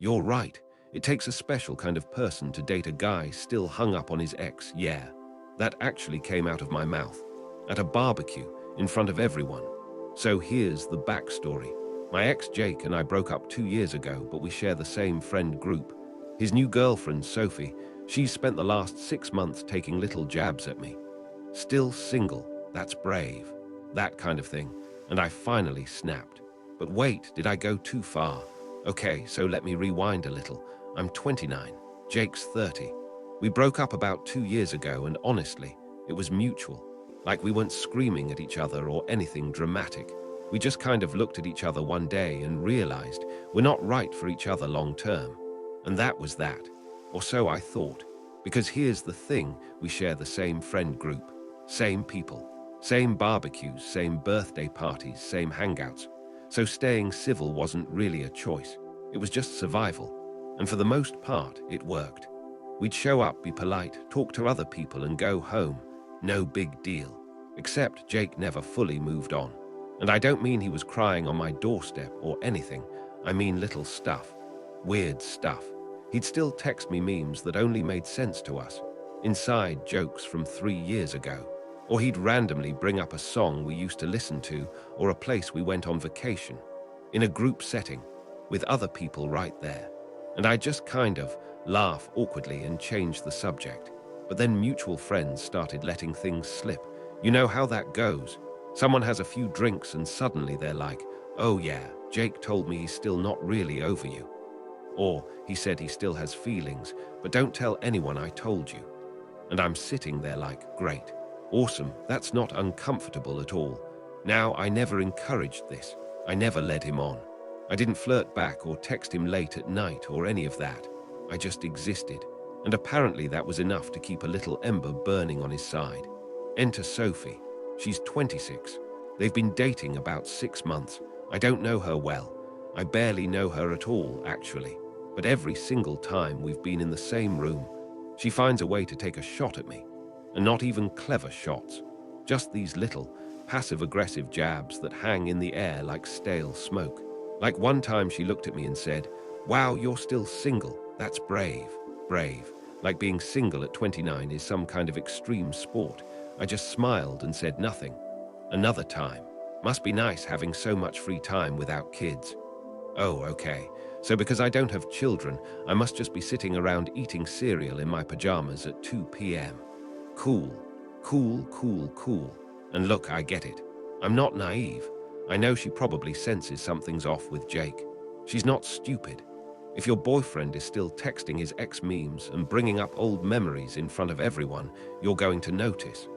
You're right. It takes a special kind of person to date a guy still hung up on his ex, yeah. That actually came out of my mouth. At a barbecue, in front of everyone. So here's the backstory. My ex Jake and I broke up 2 years ago, but we share the same friend group. His new girlfriend, Sophie, she's spent the last 6 months taking little jabs at me. Still single, that's brave. That kind of thing. And I finally snapped. But wait, did I go too far? Okay, so let me rewind a little. I'm 29, Jake's 30. We broke up about 2 years ago, and honestly, it was mutual. Like we weren't screaming at each other or anything dramatic. We just kind of looked at each other one day and realized we're not right for each other long term. And that was that. Or so I thought. Because here's the thing, we share the same friend group, same people, same barbecues, same birthday parties, same hangouts. So staying civil wasn't really a choice. It was just survival. And for the most part, it worked. We'd show up, be polite, talk to other people and go home. No big deal. Except Jake never fully moved on. And I don't mean he was crying on my doorstep or anything. I mean little stuff. Weird stuff. He'd still text me memes that only made sense to us. Inside jokes from 3 years ago. Or he'd randomly bring up a song we used to listen to or a place we went on vacation. In a group setting, with other people right there. And I just kind of laugh awkwardly and change the subject. But then mutual friends started letting things slip. You know how that goes. Someone has a few drinks and suddenly they're like, oh yeah, Jake told me he's still not really over you. Or he said he still has feelings, but don't tell anyone I told you. And I'm sitting there like, great, awesome, that's not uncomfortable at all. Now, I never encouraged this. I never led him on. I didn't flirt back or text him late at night or any of that. I just existed. And apparently that was enough to keep a little ember burning on his side. Enter Sophie. She's 26. They've been dating about 6 months. I don't know her well. I barely know her at all, actually. But every single time we've been in the same room, she finds a way to take a shot at me. And not even clever shots. Just these little, passive-aggressive jabs that hang in the air like stale smoke. Like one time she looked at me and said, wow, you're still single. That's brave. Brave. Like being single at 29 is some kind of extreme sport. I just smiled and said nothing. Another time. Must be nice having so much free time without kids. Oh, okay. So because I don't have children, I must just be sitting around eating cereal in my pajamas at 2 p.m. Cool. Cool, cool, cool. And look, I get it. I'm not naive. I know she probably senses something's off with Jake. She's not stupid. If your boyfriend is still texting his ex memes and bringing up old memories in front of everyone, you're going to notice.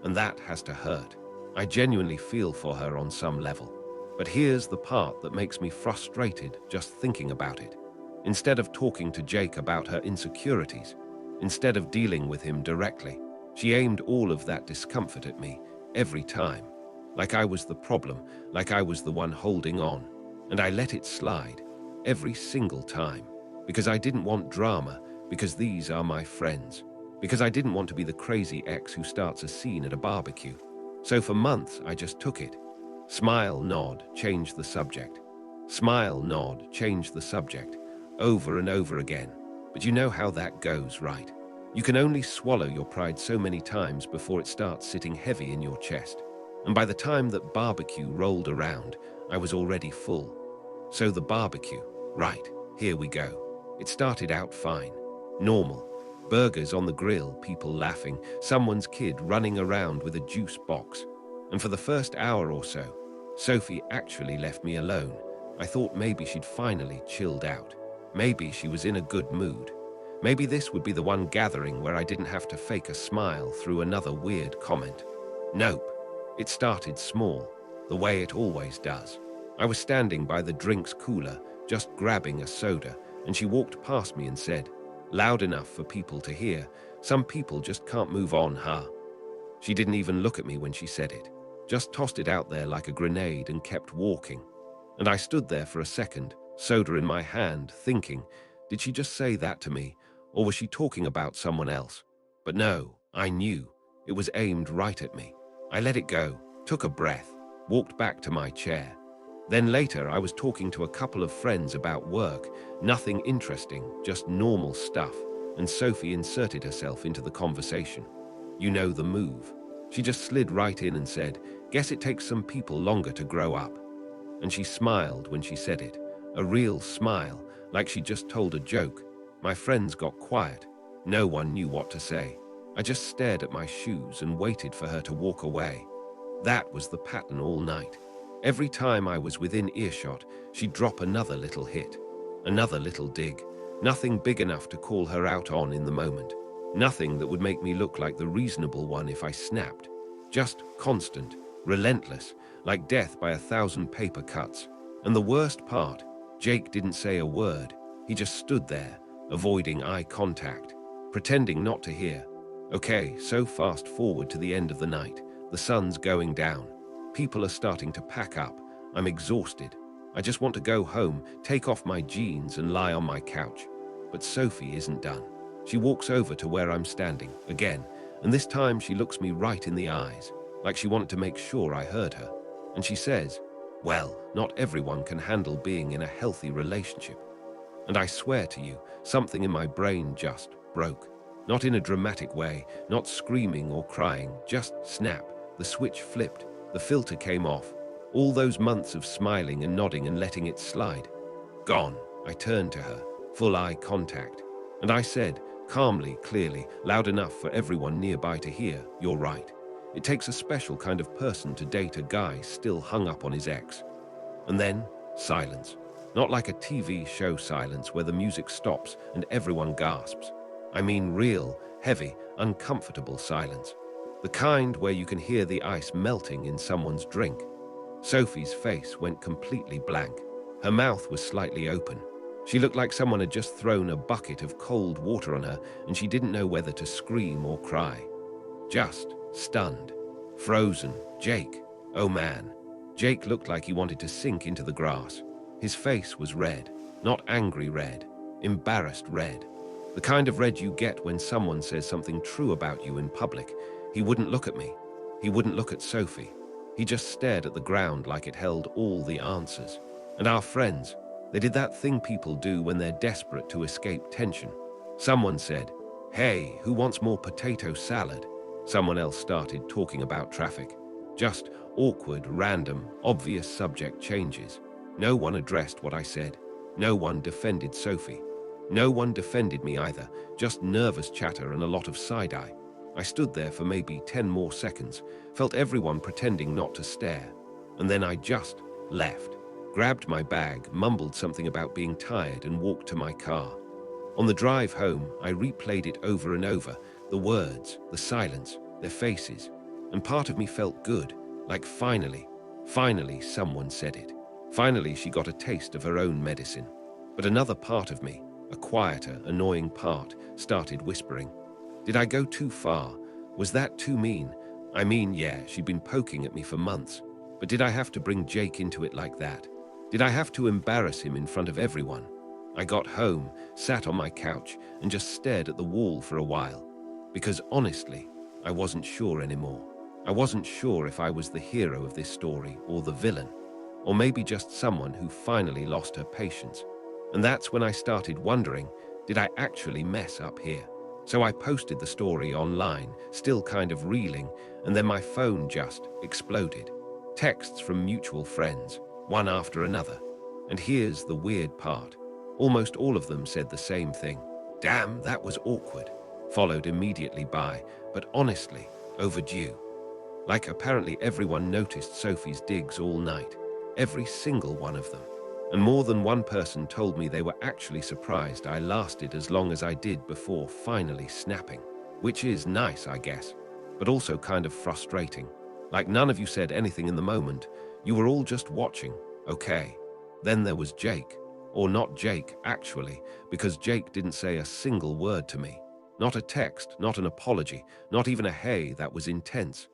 And that has to hurt. I genuinely feel for her on some level. But here's the part that makes me frustrated just thinking about it. Instead of talking to Jake about her insecurities, instead of dealing with him directly, she aimed all of that discomfort at me every time. Like I was the problem, like I was the one holding on. And I let it slide. Every single time. Because I didn't want drama, because these are my friends. Because I didn't want to be the crazy ex who starts a scene at a barbecue. So for months, I just took it. Smile, nod, change the subject. Smile, nod, change the subject. Over and over again. But you know how that goes, right? You can only swallow your pride so many times before it starts sitting heavy in your chest. And by the time that barbecue rolled around, I was already full. So the barbecue. Right, here we go. It started out fine. Normal. Burgers on the grill, people laughing, someone's kid running around with a juice box. And for the first hour or so, Sophie actually left me alone. I thought maybe she'd finally chilled out. Maybe she was in a good mood. Maybe this would be the one gathering where I didn't have to fake a smile through another weird comment. Nope. It started small, the way it always does. I was standing by the drinks cooler, just grabbing a soda, and she walked past me and said, loud enough for people to hear, some people just can't move on, huh? She didn't even look at me when she said it, just tossed it out there like a grenade and kept walking. And I stood there for a second, soda in my hand, thinking, did she just say that to me, or was she talking about someone else? But no, I knew. It was aimed right at me. I let it go, took a breath, walked back to my chair. Then later, I was talking to a couple of friends about work, nothing interesting, just normal stuff, and Sophie inserted herself into the conversation. You know the move. She just slid right in and said, "Guess it takes some people longer to grow up." And she smiled when she said it, a real smile, like she just told a joke. My friends got quiet. No one knew what to say. I just stared at my shoes and waited for her to walk away. That was the pattern all night. Every time I was within earshot, she'd drop another little hit, another little dig. Nothing big enough to call her out on in the moment. Nothing that would make me look like the reasonable one if I snapped. Just constant, relentless, like death by 1,000 paper cuts. And the worst part, Jake didn't say a word. He just stood there, avoiding eye contact, pretending not to hear. Okay, so fast forward to the end of the night. The sun's going down. People are starting to pack up. I'm exhausted. I just want to go home, take off my jeans and lie on my couch. But Sophie isn't done. She walks over to where I'm standing, again, and this time she looks me right in the eyes, like she wanted to make sure I heard her. And she says, "Well, not everyone can handle being in a healthy relationship." And I swear to you, something in my brain just broke. Not in a dramatic way, not screaming or crying, just snap. The switch flipped, the filter came off. All those months of smiling and nodding and letting it slide. Gone. I turned to her, full eye contact. And I said, calmly, clearly, loud enough for everyone nearby to hear, "You're right. It takes a special kind of person to date a guy still hung up on his ex." And then, silence. Not like a TV show silence where the music stops and everyone gasps. I mean real, heavy, uncomfortable silence. The kind where you can hear the ice melting in someone's drink. Sophie's face went completely blank. Her mouth was slightly open. She looked like someone had just thrown a bucket of cold water on her and she didn't know whether to scream or cry. Just stunned. Frozen. Jake. Oh man. Jake looked like he wanted to sink into the grass. His face was red. Not angry red. Embarrassed red. The kind of red you get when someone says something true about you in public. He wouldn't look at me. He wouldn't look at Sophie. He just stared at the ground like it held all the answers. And our friends, they did that thing people do when they're desperate to escape tension. Someone said, "Hey, who wants more potato salad?" Someone else started talking about traffic. Just awkward, random, obvious subject changes. No one addressed what I said. No one defended Sophie. No one defended me either, just nervous chatter and a lot of side-eye. I stood there for maybe 10 more seconds, felt everyone pretending not to stare, and then I just left. Grabbed my bag, mumbled something about being tired and walked to my car. On the drive home, I replayed it over and over, the words, the silence, their faces, and part of me felt good, like finally someone said it. Finally she got a taste of her own medicine. But another part of me, a quieter, annoying part, started whispering. Did I go too far? Was that too mean? I mean, yeah, she'd been poking at me for months. But did I have to bring Jake into it like that? Did I have to embarrass him in front of everyone? I got home, sat on my couch, and just stared at the wall for a while. Because honestly, I wasn't sure anymore. I wasn't sure if I was the hero of this story or the villain. Or maybe just someone who finally lost her patience. And that's when I started wondering, did I actually mess up here? So I posted the story online, still kind of reeling, and then my phone just exploded. Texts from mutual friends, one after another. And here's the weird part. Almost all of them said the same thing. "Damn, that was awkward." Followed immediately by, "But honestly, overdue." Like apparently everyone noticed Sophie's digs all night. Every single one of them. And more than one person told me they were actually surprised I lasted as long as I did before finally snapping. Which is nice, I guess, but also kind of frustrating. Like none of you said anything in the moment. You were all just watching. Okay. Then there was Jake. Or not Jake, actually, because Jake didn't say a single word to me. Not a text, not an apology, not even a hey that was intense.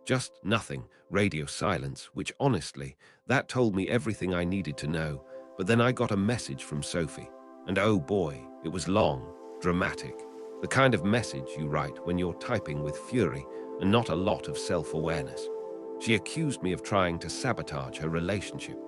Just nothing, radio silence, which honestly, that told me everything I needed to know. But then I got a message from Sophie. And oh boy, it was long, dramatic. The kind of message you write when you're typing with fury and not a lot of self-awareness. She accused me of trying to sabotage her relationship.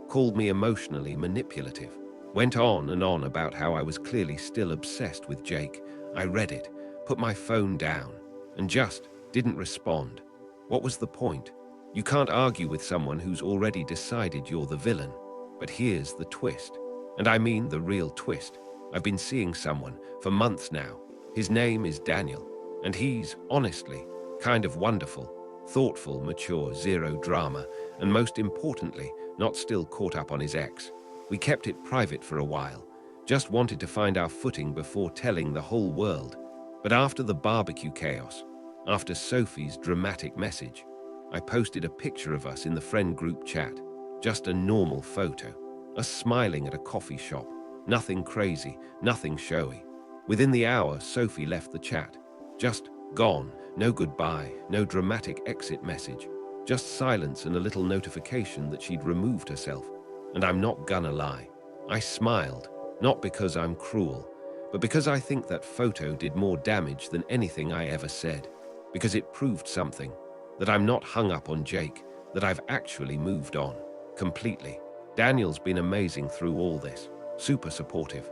called me emotionally manipulative, went on and on about how I was clearly still obsessed with Jake. I read it, put my phone down, and just didn't respond. What was the point? You can't argue with someone who's already decided you're the villain. But here's the twist. And I mean the real twist. I've been seeing someone for months now. His name is Daniel, and he's, honestly, kind of wonderful, thoughtful, mature, zero drama, and most importantly, not still caught up on his ex. We kept it private for a while, just wanted to find our footing before telling the whole world. But after the barbecue chaos, after Sophie's dramatic message, I posted a picture of us in the friend group chat, just a normal photo, us smiling at a coffee shop, nothing crazy, nothing showy. Within the hour, Sophie left the chat, just gone, no goodbye, no dramatic exit message, just silence and a little notification that she'd removed herself. And I'm not gonna lie, I smiled, not because I'm cruel, but because I think that photo did more damage than anything I ever said, because it proved something, that I'm not hung up on Jake, that I've actually moved on, completely. Daniel's been amazing through all this, super supportive.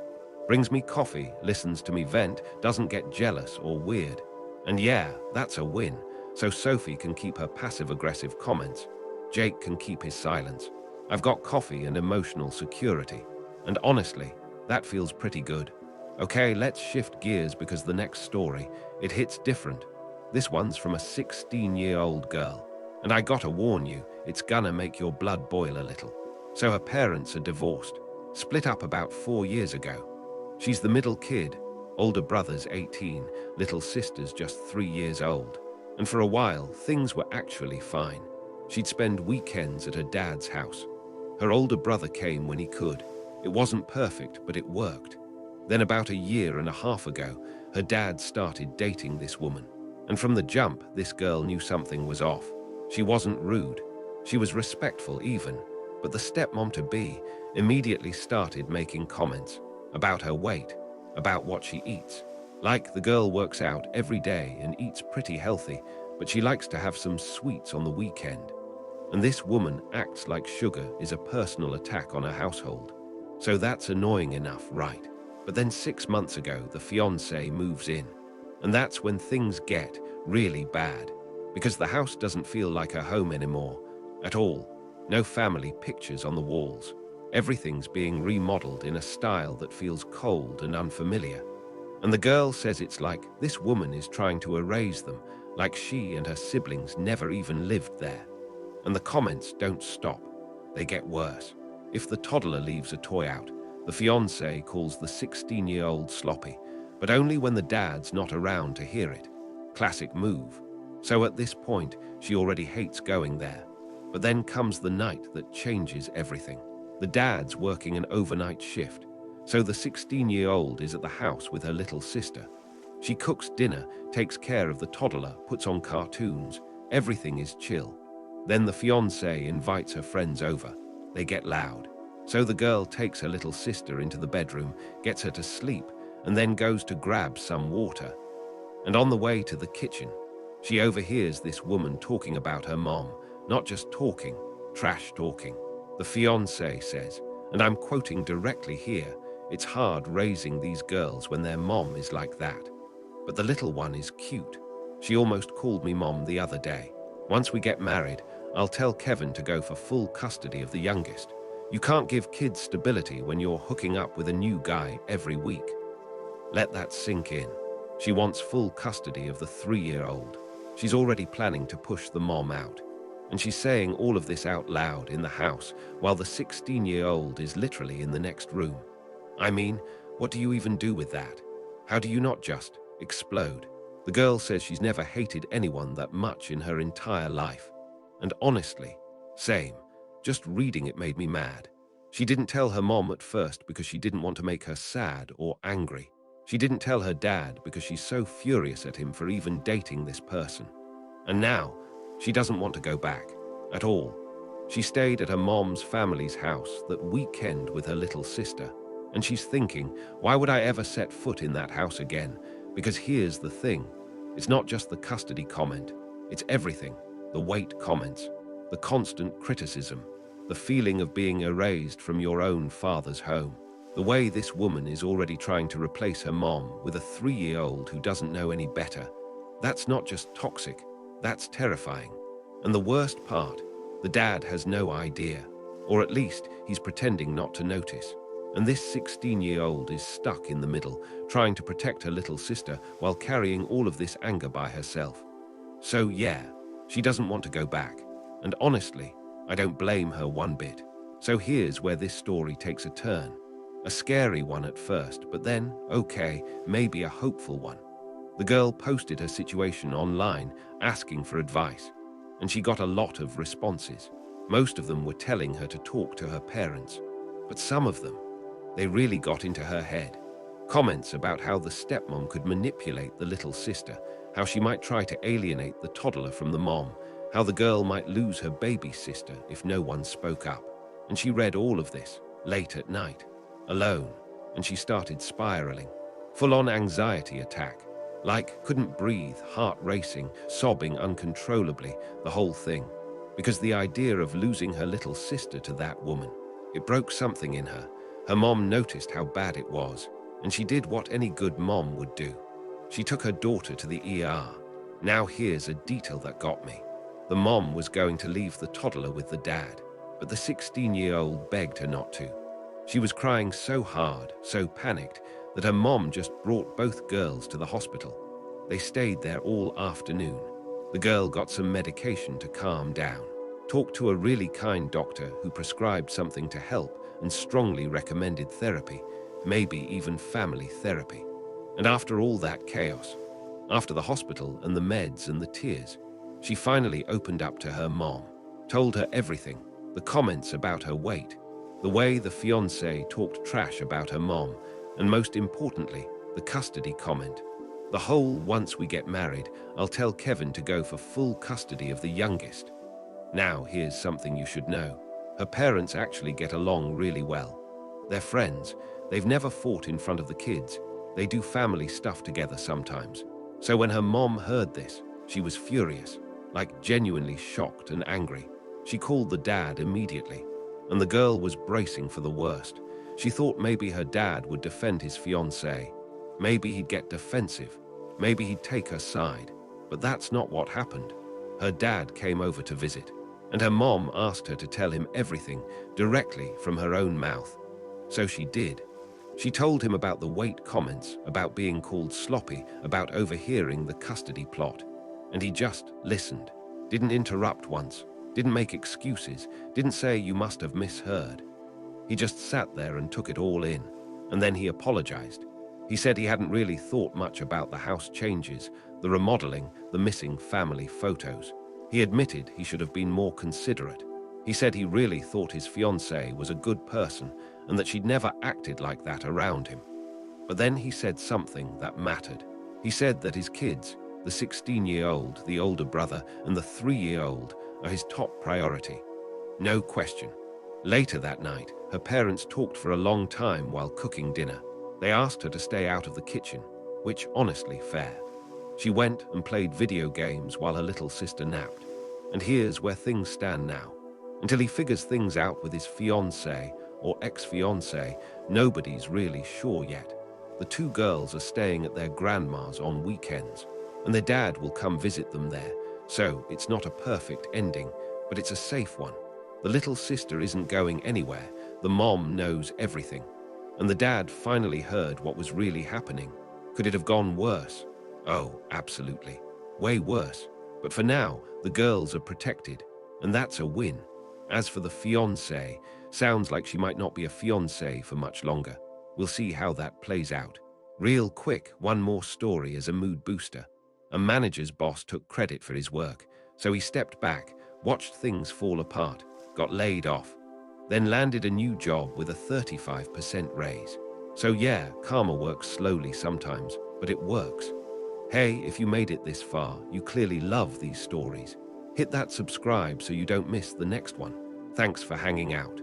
Brings me coffee, listens to me vent, doesn't get jealous or weird. And yeah, that's a win, so Sophie can keep her passive-aggressive comments. Jake can keep his silence. I've got coffee and emotional security. And honestly, that feels pretty good. Okay, let's shift gears because the next story, it hits different. This one's from a 16-year-old girl. And I gotta warn you, it's gonna make your blood boil a little. So her parents are divorced, split up about 4 years ago. She's the middle kid, older brother's 18, little sister's just 3 years old. And for a while, things were actually fine. She'd spend weekends at her dad's house. Her older brother came when he could. It wasn't perfect, but it worked. Then about a year and a half ago, her dad started dating this woman. And from the jump, this girl knew something was off. She wasn't rude. She was respectful even. But the stepmom-to-be immediately started making comments about her weight, about what she eats. Like the girl works out every day and eats pretty healthy, but she likes to have some sweets on the weekend. And this woman acts like sugar is a personal attack on her household. So that's annoying enough, right? But then 6 months ago, the fiancé moves in. And that's when things get really bad, because the house doesn't feel like a home anymore, at all. No family pictures on the walls. Everything's being remodeled in a style that feels cold and unfamiliar. And the girl says it's like this woman is trying to erase them, like she and her siblings never even lived there. And the comments don't stop. They get worse. If the toddler leaves a toy out, the fiancé calls the 16-year-old sloppy, but only when the dad's not around to hear it. Classic move. So at this point, she already hates going there. But then comes the night that changes everything. The dad's working an overnight shift, so the 16-year-old is at the house with her little sister. She cooks dinner, takes care of the toddler, puts on cartoons. Everything is chill. Then the fiancé invites her friends over. They get loud. So the girl takes her little sister into the bedroom, gets her to sleep, and then goes to grab some water. And on the way to the kitchen, she overhears this woman talking about her mom. Not just talking, trash talking. The fiancé says, and I'm quoting directly here, it's hard raising these girls when their mom is like that. But the little one is cute. She almost called me mom the other day. Once we get married, I'll tell Kevin to go for full custody of the youngest. You can't give kids stability when you're hooking up with a new guy every week. Let that sink in. She wants full custody of the 3-year-old. She's already planning to push the mom out. And she's saying all of this out loud in the house while the 16-year-old is literally in the next room. I mean, what do you even do with that? How do you not just explode? The girl says she's never hated anyone that much in her entire life. And honestly, same. Just reading it made me mad. She didn't tell her mom at first because she didn't want to make her sad or angry. She didn't tell her dad because she's so furious at him for even dating this person. And now, she doesn't want to go back, at all. She stayed at her mom's family's house that weekend with her little sister, and she's thinking, why would I ever set foot in that house again? Because here's the thing, it's not just the custody comment, it's everything, the weight comments, the constant criticism. The feeling of being erased from your own father's home. The way this woman is already trying to replace her mom with a 3-year-old who doesn't know any better. That's not just toxic, that's terrifying. And the worst part, the dad has no idea, or at least he's pretending not to notice. And this 16-year-old is stuck in the middle, trying to protect her little sister while carrying all of this anger by herself. So yeah, she doesn't want to go back. And honestly, I don't blame her one bit. So here's where this story takes a turn. A scary one at first, but then, okay, maybe a hopeful one. The girl posted her situation online, asking for advice, and she got a lot of responses. Most of them were telling her to talk to her parents, but some of them, they really got into her head. Comments about how the stepmom could manipulate the little sister, how she might try to alienate the toddler from the mom, how the girl might lose her baby sister if no one spoke up. And she read all of this late at night, alone, and she started spiraling. Full-on anxiety attack. Like, couldn't breathe, heart racing, sobbing uncontrollably, the whole thing. Because the idea of losing her little sister to that woman, it broke something in her. Her mom noticed how bad it was, and she did what any good mom would do. She took her daughter to the ER. Now here's a detail that got me. The mom was going to leave the toddler with the dad, but the 16-year-old begged her not to. She was crying so hard, so panicked, that her mom just brought both girls to the hospital. They stayed there all afternoon. The girl got some medication to calm down, talked to a really kind doctor who prescribed something to help and strongly recommended therapy, maybe even family therapy. And after all that chaos, after the hospital and the meds and the tears, she finally opened up to her mom, told her everything, the comments about her weight, the way the fiancé talked trash about her mom, and most importantly, the custody comment. The whole "once we get married, I'll tell Kevin to go for full custody of the youngest." Now, here's something you should know. Her parents actually get along really well. They're friends. They've never fought in front of the kids. They do family stuff together sometimes. So when her mom heard this, she was furious, like genuinely shocked and angry. She called the dad immediately, and the girl was bracing for the worst. She thought maybe her dad would defend his fiancée. Maybe he'd get defensive. Maybe he'd take her side. But that's not what happened. Her dad came over to visit, and her mom asked her to tell him everything directly from her own mouth. So she did. She told him about the weight comments, about being called sloppy, about overhearing the custody plot. And he just listened, didn't interrupt once, didn't make excuses, didn't say you must have misheard. He just sat there and took it all in, and then he apologized. He said he hadn't really thought much about the house changes, the remodeling, the missing family photos. He admitted he should have been more considerate. He said he really thought his fiancée was a good person and that she'd never acted like that around him. But then he said something that mattered. He said that his kids, the 16-year-old, the older brother, and the 3-year-old, are his top priority. No question. Later that night, her parents talked for a long time while cooking dinner. They asked her to stay out of the kitchen, which honestly fair. She went and played video games while her little sister napped. And here's where things stand now. Until he figures things out with his fiancée or ex-fiancée, nobody's really sure yet. The two girls are staying at their grandma's on weekends, and their dad will come visit them there. So it's not a perfect ending, but it's a safe one. The little sister isn't going anywhere. The mom knows everything. And the dad finally heard what was really happening. Could it have gone worse? Oh, absolutely. Way worse. But for now, the girls are protected, and that's a win. As for the fiancé, sounds like she might not be a fiancé for much longer. We'll see how that plays out. Real quick, one more story as a mood booster. A manager's boss took credit for his work, so he stepped back, watched things fall apart, got laid off, then landed a new job with a 35% raise. So yeah, karma works slowly sometimes, but it works. Hey, if you made it this far, you clearly love these stories. Hit that subscribe so you don't miss the next one. Thanks for hanging out.